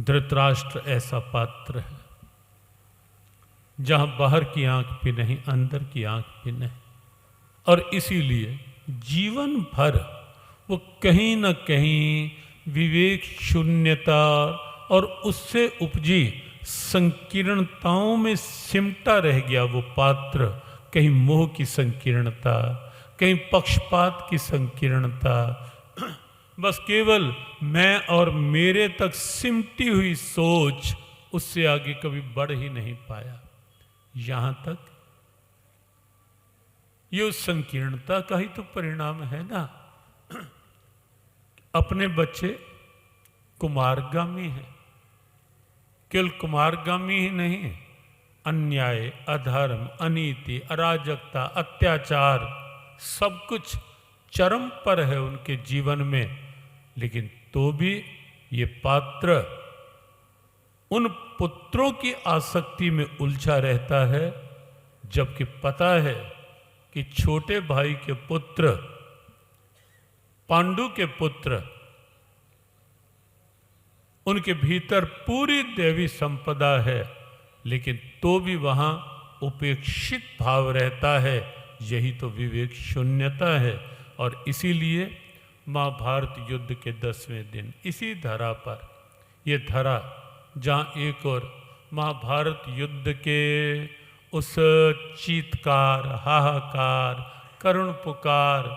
धृतराष्ट्र ऐसा पात्र है जहां बाहर की आंख भी नहीं, अंदर की आंख भी नहीं, और इसीलिए जीवन भर वो कहीं न कहीं विवेक शून्यता और उससे उपजी संकीर्णताओं में सिमटा रह गया वो पात्र। कहीं मोह की संकीर्णता, कहीं पक्षपात की संकीर्णता, बस केवल मैं और मेरे तक सिमटी हुई सोच, उससे आगे कभी बढ़ ही नहीं पाया। यहां तक ये उस संकीर्णता का ही तो परिणाम है ना। अपने बच्चे कुमारगामी हैं, केवल कुमारगामी ही नहीं, अन्याय, अधर्म, अनीति, अराजकता, अत्याचार सब कुछ चरम पर है उनके जीवन में, लेकिन तो भी ये पात्र उन पुत्रों की आसक्ति में उलझा रहता है, जबकि पता है कि छोटे भाई के पुत्र, पांडु के पुत्र, उनके भीतर पूरी देवी संपदा है, लेकिन तो भी वहां उपेक्षित भाव रहता है। यही तो विवेक शून्यता है। और इसीलिए महाभारत युद्ध के 10वें दिन इसी धरा पर, यह धरा जहां एक और महाभारत युद्ध के उस चीत्कार, हाहाकार, करुण पुकार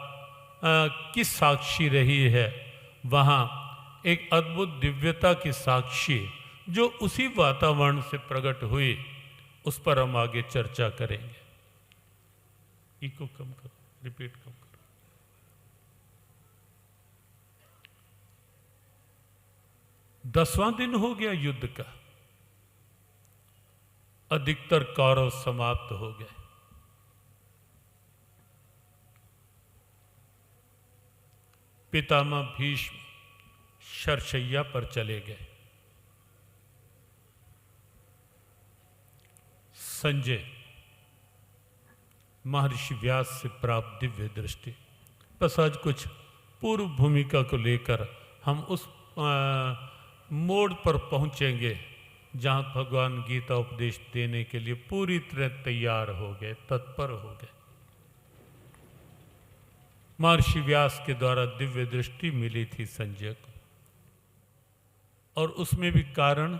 की साक्षी रही है, वहाँ एक अद्भुत दिव्यता की साक्षी जो उसी वातावरण से प्रकट हुई, उस पर हम आगे चर्चा करेंगे। इको कम करो, रिपीट कम करो। दसवां दिन हो गया युद्ध का, अधिकतर कौरव समाप्त हो गए। पितामह भीष्म शरशैया पर चले गए। संजय महर्षि व्यास से प्राप्त दिव्य दृष्टि, बस आज कुछ पूर्व भूमिका को लेकर हम उस मोड़ पर पहुंचेंगे जहां भगवान गीता उपदेश देने के लिए पूरी तरह तैयार हो गए, तत्पर हो गए। महर्षि व्यास के द्वारा दिव्य दृष्टि मिली थी संजय को, और उसमें भी कारण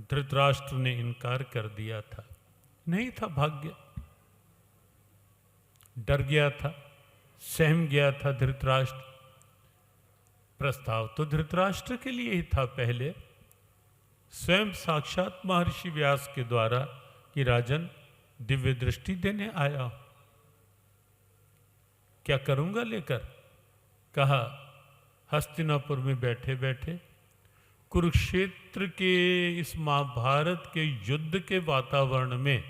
धृतराष्ट्र ने इनकार कर दिया था। नहीं था भाग्य, डर गया था, सहम गया था धृतराष्ट्र। प्रस्ताव तो धृतराष्ट्र के लिए ही था पहले, स्वयं साक्षात महर्षि व्यास के द्वारा, कि राजन दिव्य दृष्टि देने आया हूं, क्या करूंगा लेकर। कहा हस्तिनापुर में बैठे बैठे कुरुक्षेत्र के इस महाभारत के युद्ध के वातावरण में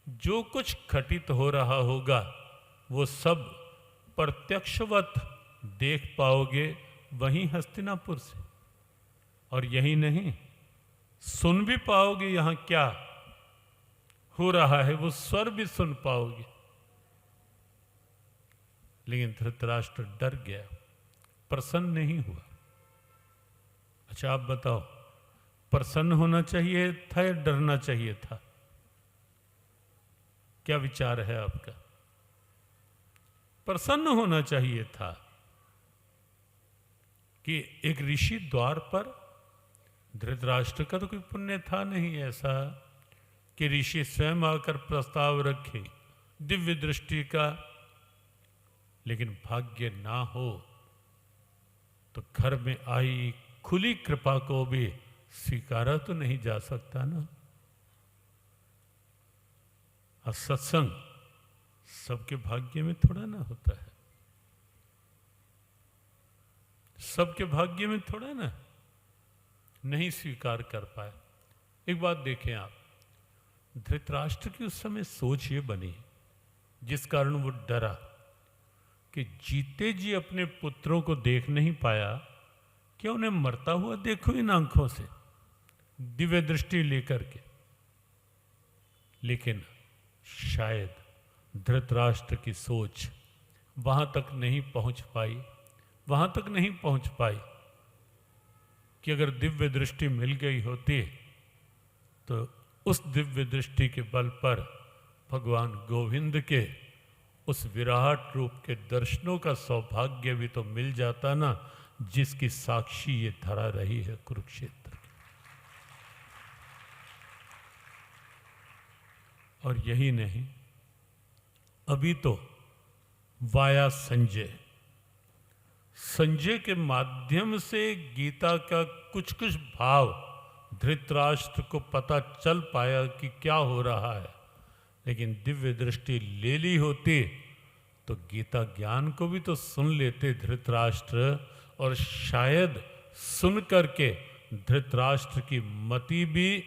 जो कुछ घटित हो रहा होगा वो सब प्रत्यक्षवत देख पाओगे वहीं हस्तिनापुर से, और यही नहीं, सुन भी पाओगे यहां क्या हो रहा है, वो स्वर भी सुन पाओगे। लेकिन धृतराष्ट्र डर गया, प्रसन्न नहीं हुआ। अच्छा आप बताओ, प्रसन्न होना चाहिए था या डरना चाहिए था? क्या विचार है आपका? प्रसन्न होना चाहिए था कि एक ऋषि द्वार पर, धृतराष्ट्र का तो कोई पुण्य था नहीं ऐसा कि ऋषि स्वयं आकर प्रस्ताव रखे दिव्य दृष्टि का, लेकिन भाग्य ना हो तो घर में आई खुली कृपा को भी स्वीकारा तो नहीं जा सकता ना। और सत्संग सबके भाग्य में थोड़ा ना होता है, सबके भाग्य में थोड़ा ना, नहीं स्वीकार कर पाए। एक बात देखें आप, धृतराष्ट्र की उस समय सोच ये बनी, जिस कारण वो डरा कि जीते जी अपने पुत्रों को देख नहीं पाया, क्या उन्हें मरता हुआ देखो इन आंखों से दिव्य दृष्टि लेकर के। लेकिन शायद धृतराष्ट्र की सोच वहां तक नहीं पहुंच पाई, वहां तक नहीं पहुंच पाई कि अगर दिव्य दृष्टि मिल गई होती तो उस दिव्य दृष्टि के बल पर भगवान गोविंद के उस विराट रूप के दर्शनों का सौभाग्य भी तो मिल जाता ना, जिसकी साक्षी ये धरा रही है कुरुक्षेत्र की। और यही नहीं, अभी तो वाया संजय के माध्यम से गीता का कुछ कुछ भाव धृतराष्ट्र को पता चल पाया कि क्या हो रहा है। लेकिन दिव्य दृष्टि ले ली होती तो गीता ज्ञान को भी तो सुन लेते धृतराष्ट्र, और शायद सुन करके धृतराष्ट्र की मति भी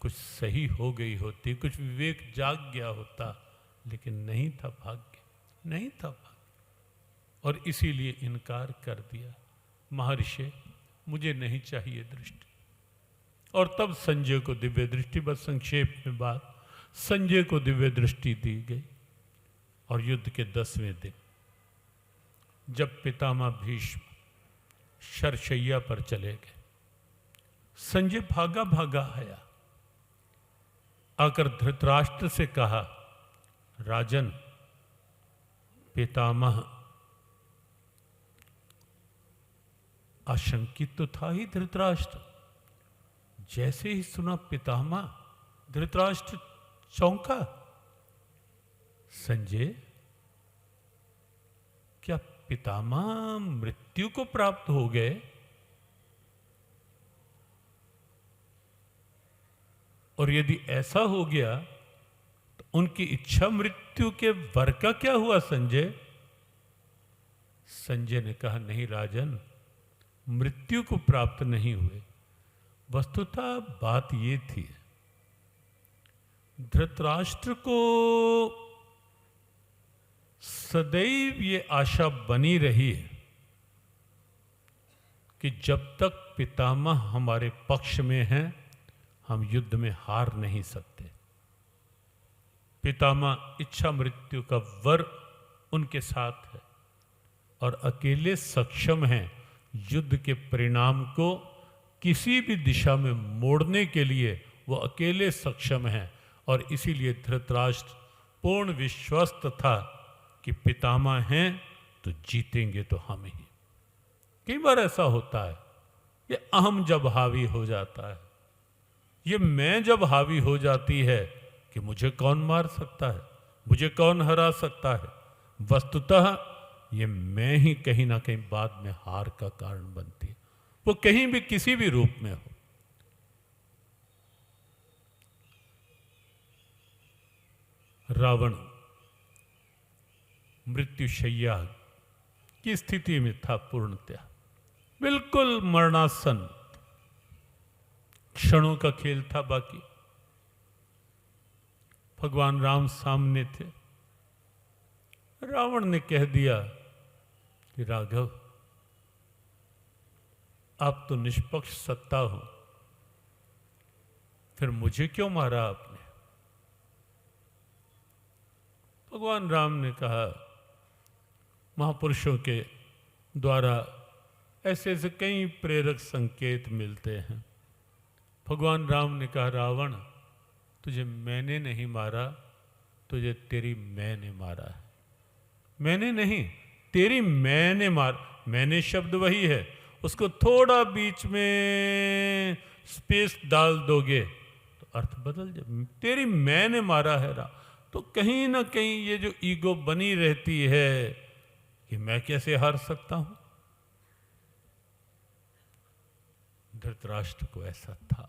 कुछ सही हो गई होती, कुछ विवेक जाग गया होता। लेकिन नहीं था भाग्य, नहीं था भाग्य, और इसीलिए इनकार कर दिया। महर्षि, मुझे नहीं चाहिए दृष्टि। और तब संजय को दिव्य दृष्टि, बस संक्षेप में बात, संजय को दिव्य दृष्टि दी गई। और युद्ध के 10वें दिन जब पितामह भीष्म शरशैया पर चले गए, संजय भागा भागा आया, आकर धृतराष्ट्र से कहा, राजन, पितामह आशंकित तो था ही धृतराष्ट्र। जैसे ही सुना पितामह, धृतराष्ट्र चौंका। संजय, क्या पितामह मृत्यु को प्राप्त हो गए? और यदि ऐसा हो गया तो उनकी इच्छा मृत्यु के वर का क्या हुआ संजय? संजय ने कहा, नहीं राजन, मृत्यु को प्राप्त नहीं हुए। वस्तुतः बात ये थी, धृतराष्ट्र को सदैव ये आशा बनी रही है कि जब तक पितामह हमारे पक्ष में हैं, हम युद्ध में हार नहीं सकते। पितामह इच्छा मृत्यु का वर उनके साथ है और अकेले सक्षम हैं युद्ध के परिणाम को किसी भी दिशा में मोड़ने के लिए। वो अकेले सक्षम हैं और इसीलिए धृतराष्ट्र पूर्ण विश्वस्त था कि पितामह हैं तो जीतेंगे तो हम ही। कई बार ऐसा होता है, ये अहम जब हावी हो जाता है, ये मैं जब हावी हो जाती है कि मुझे कौन मार सकता है, मुझे कौन हरा सकता है, वस्तुतः ये मैं ही कहीं ना कहीं बाद में हार का कारण बनती है, वो कहीं भी किसी भी रूप में हो। रावण मृत्युशैया की स्थिति में था, पूर्णतया बिल्कुल मरणासन, क्षणों का खेल था बाकी। भगवान राम सामने थे। रावण ने कह दिया कि राघव, आप तो निष्पक्ष सत्ता हो, फिर मुझे क्यों मारा आपने? भगवान राम ने कहा, महापुरुषों के द्वारा ऐसे ऐसे कई प्रेरक संकेत मिलते हैं। भगवान राम ने कहा, रावण, तुझे मैंने नहीं मारा, तुझे तेरी मैं ने मारा है। मैंने नहीं, तेरी मैंने मार। मैंने शब्द वही है, उसको थोड़ा बीच में स्पेस डाल दोगे तो अर्थ बदल जाए। तेरी मैंने मारा है तो कहीं ना कहीं ये जो ईगो बनी रहती है कि मैं कैसे हार सकता हूं, धृतराष्ट्र को ऐसा था।